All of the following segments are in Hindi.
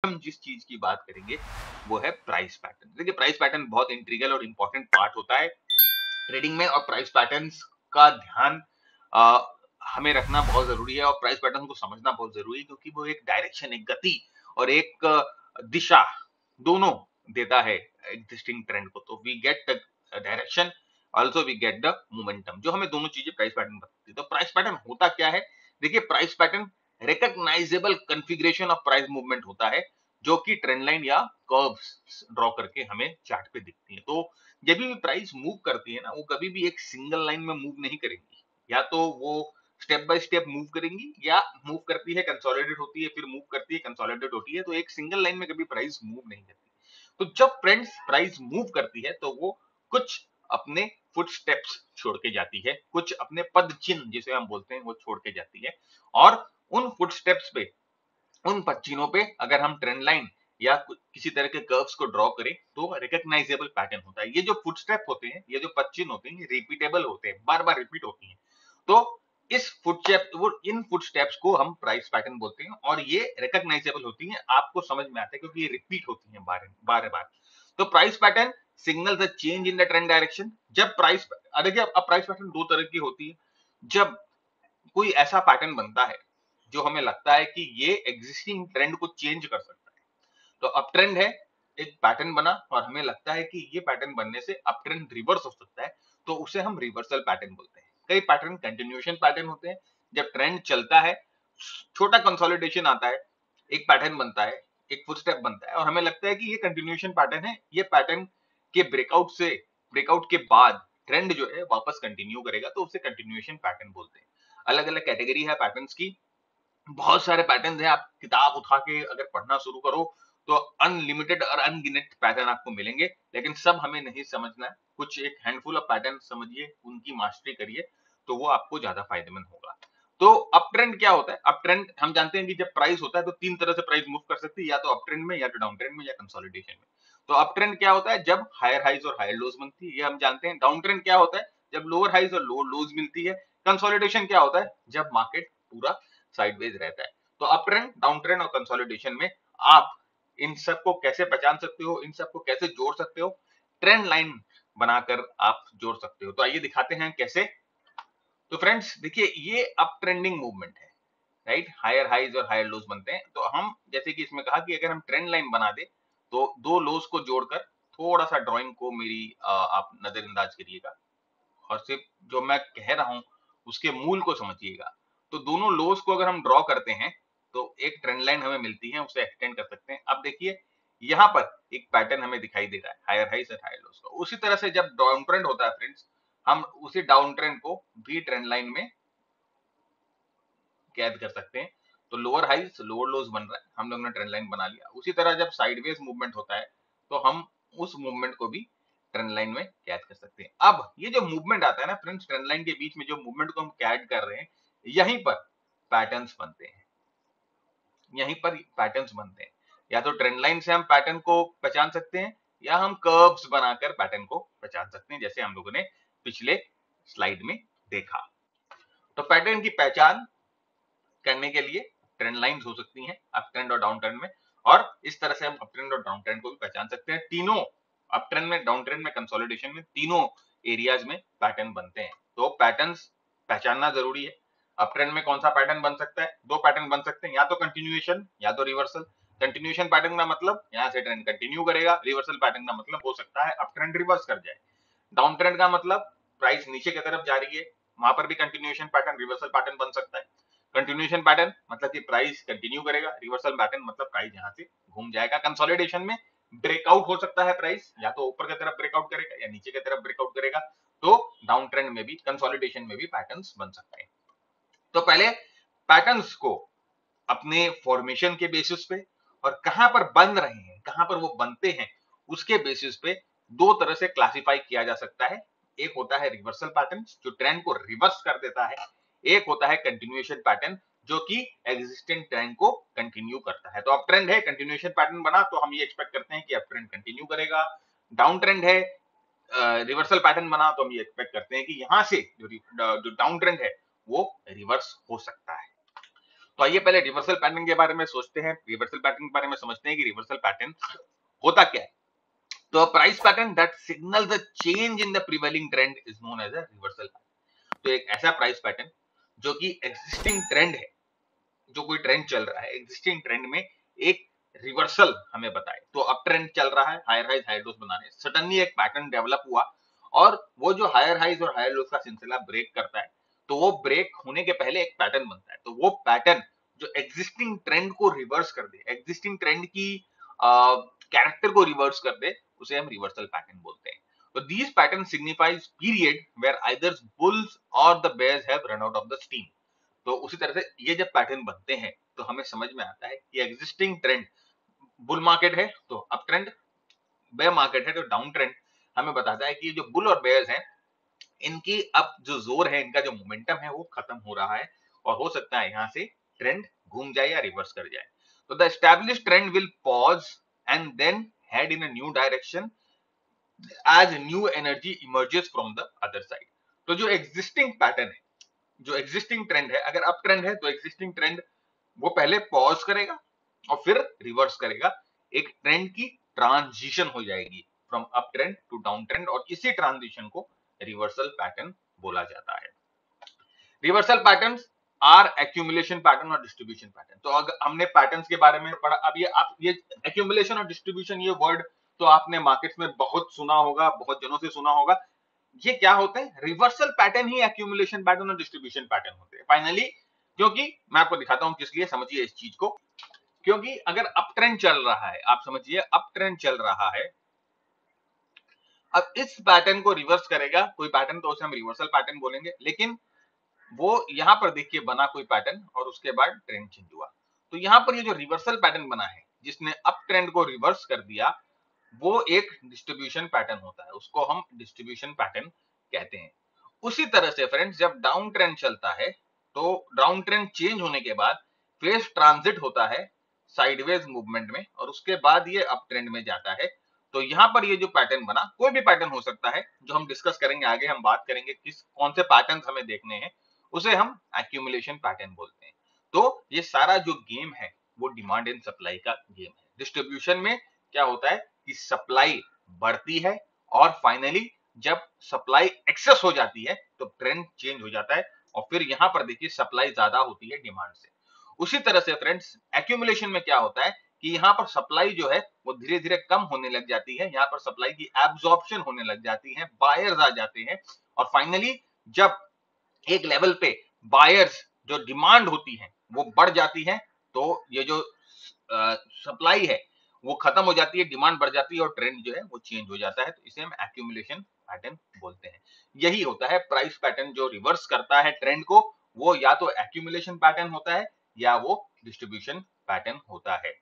हम जिस चीज की बात करेंगे वो है प्राइस पैटर्न। देखिए प्राइस पैटर्न बहुत इंट्रीगल और इंपॉर्टेंट पार्ट होता है ट्रेडिंग में, और प्राइस पैटर्न्स का ध्यान आ, हमें रखना बहुत जरूरी है, और प्राइस पैटर्न को समझना बहुत जरूरी है, क्योंकि वो एक डायरेक्शन, एक गति और एक दिशा दोनों देता है एग्जिस्टिंग ट्रेंड को। तो we get the direction, also we get the momentum, जो हमें दोनों चीजें प्राइस पैटर्न बताती है। तो प्राइस पैटर्न होता क्या है? देखिए price pattern recognisable configuration of price movement होता है, जो कि ट्रेंड लाइन या कर्व्स ड्रॉ करके हमें चार्ट पे दिखती है। तो जब भी प्राइस मूव करती है ना, वो कभी भी एक सिंगल लाइन में मूव नहीं करेंगी, या तो वो स्टेप बाय स्टेप मूव करेंगी, या मूव करती है कंसोलिडेट होती है, फिर मूव करती है कंसोलिडेट होती है। तो एक सिंगल लाइन में कभी प्राइस मूव नहीं करती। तो जब फ्रेंड्स प्राइस मूव करती है तो वो कुछ अपने फुट स्टेप्स छोड़ के जाती है, कुछ अपने पद चिन्ह जिसे हम बोलते हैं वो छोड़ के जाती है, और उन फुट स्टेप्स पे, उन पद चिन्हों पे अगर हम ट्रेंड लाइन या किसी तरह के कर्व्स को ड्रॉ करें तो रिकॉग्नाइजेबल पैटर्न होता है। ये जो फुटस्टेप होते हैं, ये जो पद चिन्ह होते हैं, ये रिपीटेबल होते हैं, बार बार रिपीट होती हैं। तो इस फुटस्टेप, वो इन फुटस्टेप्स को हम प्राइस पैटर्न बोलते हैं, और ये रिकॉग्नाइजेबल होती हैं, आपको समझ में आता है क्योंकि ये रिपीट होती हैं बार बार। तो price pattern signal the change in the trend direction. जब प्राइस, देखिए अब प्राइस पैटर्न दो तरह की होती है। जब कोई ऐसा पैटर्न बनता है जो हमें लगता है कि ये एग्जिस्टिंग ट्रेंड को चेंज कर सकता है, तो अप ट्रेंड है, एक पैटर्न बना और हमें लगता है कि ये पैटर्न बनने से अप ट्रेंड रिवर्स हो सकता है, तो उसे हम रिवर्सल पैटर्न बोलते हैं। कई पैटर्न कंटिन्यूएशन पैटर्न होते हैं, जब ट्रेंड चलता है, छोटा कंसोलिडेशन आता है, एक पैटर्न बनता है, एक फुटस्टेप बनता है, और हमें लगता है कि ये कंटिन्यूएशन पैटर्न है, ये पैटर्न के ब्रेकआउट के बाद ट्रेंड जो है वापस कंटिन्यू करेगा, तो उसे कंटिन्यूएशन पैटर्न बोलते हैं। अलग अलग कैटेगरी है पैटर्न्स की, बहुत सारे पैटर्न है। आप किताब उठा के अगर पढ़ना शुरू करो तो अनलिमिटेड और अनगिनत पैटर्न आपको मिलेंगे, लेकिन सब हमें नहीं समझना है। कुछ एक हैंडफुल ऑफ पैटर्न समझिए, उनकी मास्टरी करिए, तो वो आपको ज्यादा फायदेमंद होगा। तो अप ट्रेंड क्या होता है? अप ट्रेंड हम जानते हैं कि जब प्राइस होता है तो तीन तरह से प्राइस मूव कर सकती है, या तो अप ट्रेंड में, या तो डाउन ट्रेंड में, या कंसोलिडेशन में। तो अप ट्रेंड क्या होता है? जब हायर हाइज और हायर लोज बनती है, ये हम जानते हैं। डाउन ट्रेंड क्या होता है? जब लोअर हाइज और लोअर लोज मिलती है। कंसोलिडेशन क्या होता है? जब मार्केट पूरा साइडवेज रहता है। तो अप ट्रेंड, डाउन ट्रेंड और कंसोलिडेशन में आप इन सब को कैसे पहचान सकते हो, इन सब को कैसे जोड़ सकते हो? ट्रेंड लाइन बनाकर आप जोड़ सकते हो। तो आइए दिखाते हैं कैसे। तो फ्रेंड्स देखिए, ये अप ट्रेंडिंग मूवमेंट है, राइट? हायर हाइज और हायर लोज बनते हैं। तो हम जैसे कि इसमें कहा कि अगर हम ट्रेंड लाइन बना दे तो दो लोज को जोड़कर, थोड़ा सा ड्राइंग को मेरी आप नजरअंदाज करिएगा, और सिर्फ जो मैं कह रहा हूं उसके मूल को समझिएगा। तो दोनों लोज को अगर हम ड्रॉ करते हैं तो एक ट्रेंड लाइन हमें मिलती है, उसे एक्सटेंड कर सकते हैं। अब देखिए यहां पर एक पैटर्न हमें दिखाई दे रहा है, हायर हाइज और हायर लोज का। उसी तरह से जब डाउन ट्रेंड होता है फ्रेंड्स, हम उसी डाउन ट्रेंड को भी ट्रेंड लाइन में कैद कर सकते हैं। तो लोअर हाइज लोअर लोज बन रहा है, हम लोग ने ट्रेंड लाइन बना लिया। उसी तरह जब साइडवेज मूवमेंट होता है तो हम उस मूवमेंट को भी ट्रेंड लाइन में कैद कर सकते हैं। अब ये जो मूवमेंट आता है ना फ्रेंड्स, ट्रेंड लाइन के बीच में जो मूवमेंट को हम कैद कर रहे हैं, यहीं पर पैटर्न्स बनते हैं, यहीं पर पैटर्न्स बनते हैं। या तो ट्रेंड लाइन से हम पैटर्न को पहचान सकते हैं, या हम कर्व्स बनाकर पैटर्न को पहचान सकते हैं, जैसे हम लोगों ने पिछले स्लाइड में देखा। तो पैटर्न की पहचान करने के लिए ट्रेंड लाइंस हो सकती हैं अप ट्रेंड और डाउन ट्रेंड में, और इस तरह से हम अप ट्रेंड और डाउन ट्रेंड को भी पहचान सकते हैं। तीनों, अप ट्रेंड में, डाउन ट्रेंड में, कंसोलिडेशन में, तीनों एरियाज में पैटर्न बनते हैं। तो पैटर्न्स पहचानना जरूरी है। अप ट्रेंड में कौन सा पैटर्न बन सकता है? दो पैटर्न बन सकते हैं, या तो कंटिन्यूएशन या तो रिवर्सल। कंटिन्यूएशन पैटर्न का मतलब यहाँ से ट्रेंड कंटिन्यू करेगा, रिवर्सल पैटर्न का मतलब हो सकता है अप ट्रेंड रिवर्स कर जाए। डाउन ट्रेंड का मतलब प्राइस नीचे की तरफ जा रही है, वहां पर भी कंटिन्यूएशन पैटर्न, रिवर्सल पैटर्न बन सकता है। कंटिन्यूएशन पैटर्न मतलब कि प्राइस कंटिन्यू करेगा, रिवर्सल पैटर्न मतलब प्राइस यहां से घूम जाएगा। कंसोलिडेशन में ब्रेकआउट हो सकता है, प्राइस या तो ऊपर की तरफ ब्रेकआउट करेगा या नीचे की तरफ ब्रेकआउट करेगा। तो डाउन ट्रेंड में भी, कंसोलिडेशन में भी पैटर्न्स बन सकते हैं। तो पहले पैटर्न्स को अपने फॉर्मेशन के बेसिस पे और कहां पर बन रहे हैं, कहां पर वो बनते हैं, उसके बेसिस पे दो तरह से क्लासिफाई किया जा सकता है। एक होता है रिवर्सल पैटर्न जो ट्रेंड को रिवर्स कर देता है, एक होता है कंटिन्यूएशन पैटर्न जो कि एग्जिस्टिंग ट्रेंड को कंटिन्यू करता है। तो अप ट्रेंड है, कंटिन्यूएशन पैटर्न बना तो हम ये एक्सपेक्ट करते हैं कि अप ट्रेंड कंटिन्यू करेगा। डाउन ट्रेंड है, रिवर्सल पैटर्न बना तो हम ये एक्सपेक्ट करते हैं कि यहां से जो डाउन ट्रेंड है वो रिवर्स हो सकता है। तो आइए पहले रिवर्सल पैटर्न के बारे में सोचते हैं, रिवर्सल पैटर्न के बारे में समझते हैं कि रिवर्सल पैटर्न होता क्या है। तो price pattern that signal the change in the prevailing trend is known as a reversal pattern. तो एक ऐसा प्राइस पैटर्न जो कि एग्जिस्टिंग ट्रेंड है, जो कोई ट्रेंड चल रहा है, एग्जिस्टिंग ट्रेंड में एक रिवर्सल हमें बताए। तो अप ट्रेंड चल रहा है, हायर हाइज हायर लोस बनाने, सडनली एक पैटर्न डेवलप हुआ और वो जो हायर हाइज और हायर लोस का सिलसिला ब्रेक करता है, तो वो ब्रेक होने के पहले एक पैटर्न बनता है। तो वो पैटर्न जो एग्जिस्टिंग ट्रेंड को रिवर्स कर दे, एग्जिस्टिंग ट्रेंड की कैरेक्टर को रिवर्स कर दे, उसे हम रिवर्सल पैटर्न बोलते हैं। तो these pattern signifies period where either bulls or the bears have run out of the steam। तो उसी तरह से ये जब पैटर्न बनते हैं तो हमें समझ में आता है कि एग्जिस्टिंग ट्रेंड, बुल मार्केट है तो अप ट्रेंड, बेयर मार्केट है तो डाउन ट्रेंड, हमें बताता है कि जो बुल और बेयर्स हैं इनकी अब जो जोर है, इनका जो मोमेंटम है वो खत्म हो रहा है और हो सकता है यहां से ट्रेंड घूम जाए या रिवर्स कर जाए। तो the established trend will pause and then head in a new direction as new energy emerges from the other side. तो जो एग्जिस्टिंग पैटर्न है, जो एग्जिस्टिंग ट्रेंड है, अगर अप ट्रेंड है तो एग्जिस्टिंग ट्रेंड वो पहले पॉज करेगा और फिर रिवर्स करेगा, एक ट्रेंड की ट्रांजिशन हो जाएगी from up trend to down trend, और इसी ट्रांजिशन को रिवर्सल पैटर्न बोला जाता है। Reversal patterns are accumulation pattern और डिस्ट्रीब्यूशन पैटर्न। तो अगर हमने पैटर्न्स के बारे में पढ़ा, अब ये एक्यूमुलेशन और डिस्ट्रीब्यूशन, ये वर्ड तो आपने मार्केट्स में बहुत सुना होगा, बहुत जनों से सुना होगा। ये क्या होते हैं? रिवर्सल पैटर्न ही एक्यूमुलेशन पैटर्न और डिस्ट्रीब्यूशन पैटर्न होते हैं फाइनली। क्योंकि मैं आपको दिखाता हूं किस लिए, समझिए इस चीज को। क्योंकि अगर अप ट्रेंड चल रहा है, आप समझिए अप ट्रेंड चल रहा है, अब इस पैटर्न को रिवर्स करेगा कोई पैटर्न तो उसे हम रिवर्सल पैटर्न बोलेंगे, लेकिन वो यहां पर देखिए बना कोई पैटर्न और उसके बाद ट्रेंड चेंज हुआ। तो यहां पर ये जो रिवर्सल पैटर्न बना है जिसने अप ट्रेंड को रिवर्स कर दिया, वो एक डिस्ट्रीब्यूशन पैटर्न होता है, उसको हम डिस्ट्रीब्यूशन पैटर्न कहते हैं। उसी तरह से फ्रेंड्स जब डाउन ट्रेंड चलता है तो डाउन ट्रेंड चेंज होने के बाद फेज ट्रांजिट होता है साइडवेज मूवमेंट में और उसके बाद ये अप ट्रेंड में जाता है। तो यहां पर ये जो पैटर्न बना, कोई भी पैटर्न हो सकता है, जो हम डिस्कस करेंगे आगे, हम बात करेंगे किस कौन से पैटर्न हमें देखने हैं, उसे हम एक्यूमुलेशन पैटर्न बोलते हैं। तो ये सारा जो गेम है वो डिमांड एंड सप्लाई का गेम है। डिस्ट्रीब्यूशन में क्या होता है कि सप्लाई बढ़ती है और फाइनली जब सप्लाई एक्सेस हो जाती है तो ट्रेंड चेंज हो जाता है और फिर यहां पर देखिए सप्लाई ज्यादा होती है डिमांड से। उसी तरह से फ्रेंड्स एक्यूमुलेशन में क्या होता है कि यहाँ पर सप्लाई जो है वो धीरे धीरे कम होने लग जाती है, यहाँ पर सप्लाई की एब्जॉर्प्शन होने लग जाती है, बायर्स आ जाते हैं और फाइनली जब एक लेवल पे बायर्स जो डिमांड होती है वो बढ़ जाती है, तो ये जो सप्लाई है वो खत्म हो जाती है, डिमांड बढ़ जाती है और ट्रेंड जो है वो चेंज हो जाता है। तो इसे हम एक्यूमुलेशन पैटर्न बोलते हैं। यही होता है प्राइस पैटर्न जो रिवर्स करता है ट्रेंड को, वो या तो एक्यूमुलेशन पैटर्न होता है या वो डिस्ट्रीब्यूशन पैटर्न होता है।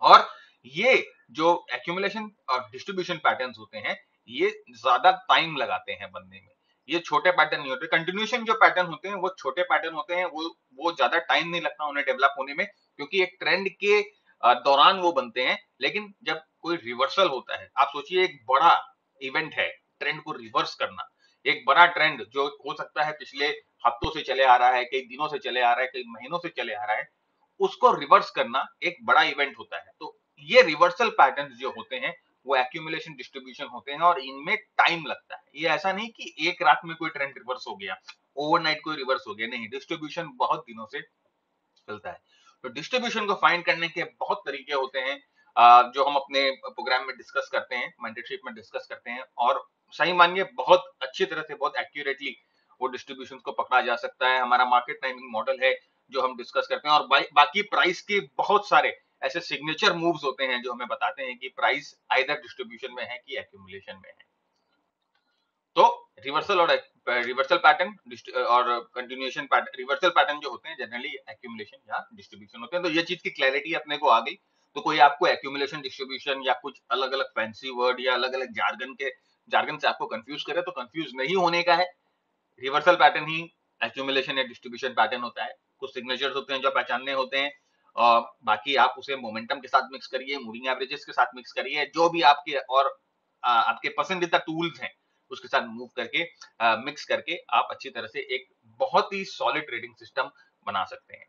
और ये जो एक्यूमुलेशन और डिस्ट्रीब्यूशन पैटर्न्स होते हैं ये ज्यादा टाइम लगाते हैं बनने में, ये छोटे पैटर्न नहीं होते। कंटिन्यूएशन जो पैटर्न होते हैं वो छोटे पैटर्न होते हैं, वो ज्यादा टाइम नहीं लगता उन्हें डेवलप होने में, क्योंकि एक ट्रेंड के दौरान वो बनते हैं। लेकिन जब कोई रिवर्सल होता है, आप सोचिए एक बड़ा इवेंट है ट्रेंड को रिवर्स करना, एक बड़ा ट्रेंड जो हो सकता है पिछले हफ्तों से चले आ रहा है, कई दिनों से चले आ रहा है, कई महीनों से चले आ रहा है, उसको रिवर्स करना एक बड़ा इवेंट होता है। तो ये रिवर्सल पैटर्न्स जो होते हैं वो एक्यूमुलेशन डिस्ट्रीब्यूशन होते हैं और इनमें टाइम लगता है। ये ऐसा नहीं कि एक रात में कोई ट्रेंड रिवर्स हो गया, ओवरनाइट कोई रिवर्स हो गया, नहीं, डिस्ट्रीब्यूशन बहुत दिनों से चलता है। तो डिस्ट्रीब्यूशन को फाइंड करने के बहुत तरीके होते हैं जो हम अपने प्रोग्राम में डिस्कस करते हैं, मेंटरशिप में डिस्कस करते हैं, और सही मानिए बहुत अच्छी तरह से, बहुत एक्यूरेटली वो डिस्ट्रीब्यूशन को पकड़ा जा सकता है। हमारा मार्केट टाइमिंग मॉडल है जो हम डिस्कस करते हैं, और बाकी प्राइस के बहुत सारे ऐसे सिग्नेचर मूव्स होते हैं जो हमें बताते हैं कि प्राइस आइदर डिस्ट्रीब्यूशन में है कि एक्यूमुलेशन में है। तो रिवर्सल और रिवर्सल पैटर्न और कंटिन्यूएशन पैटर्न, रिवर्सल पैटर्न जो होते हैं जनरली एक्यूमुलेशन या डिस्ट्रीब्यूशन होते हैं। तो ये चीज की क्लैरिटी अपने को आ गई। तो कोई आपको एक्यूमुलेशन डिस्ट्रीब्यूशन या कुछ अलग अलग फैंसी वर्ड या अलग अलग जार्गन से आपको कंफ्यूज करे तो कंफ्यूज नहीं होने का है। रिवर्सल पैटर्न ही एक्यूमुलेशन या डिस्ट्रीब्यूशन पैटर्न होता है। कुछ सिग्नेचर्स होते हैं जो पहचानने होते हैं, और बाकी आप उसे मोमेंटम के साथ मिक्स करिए, मूविंग एवरेजेस के साथ मिक्स करिए, जो भी आपके और आपके पसंदीदा टूल्स हैं उसके साथ मूव करके मिक्स करके आप अच्छी तरह से एक बहुत ही सॉलिड ट्रेडिंग सिस्टम बना सकते हैं।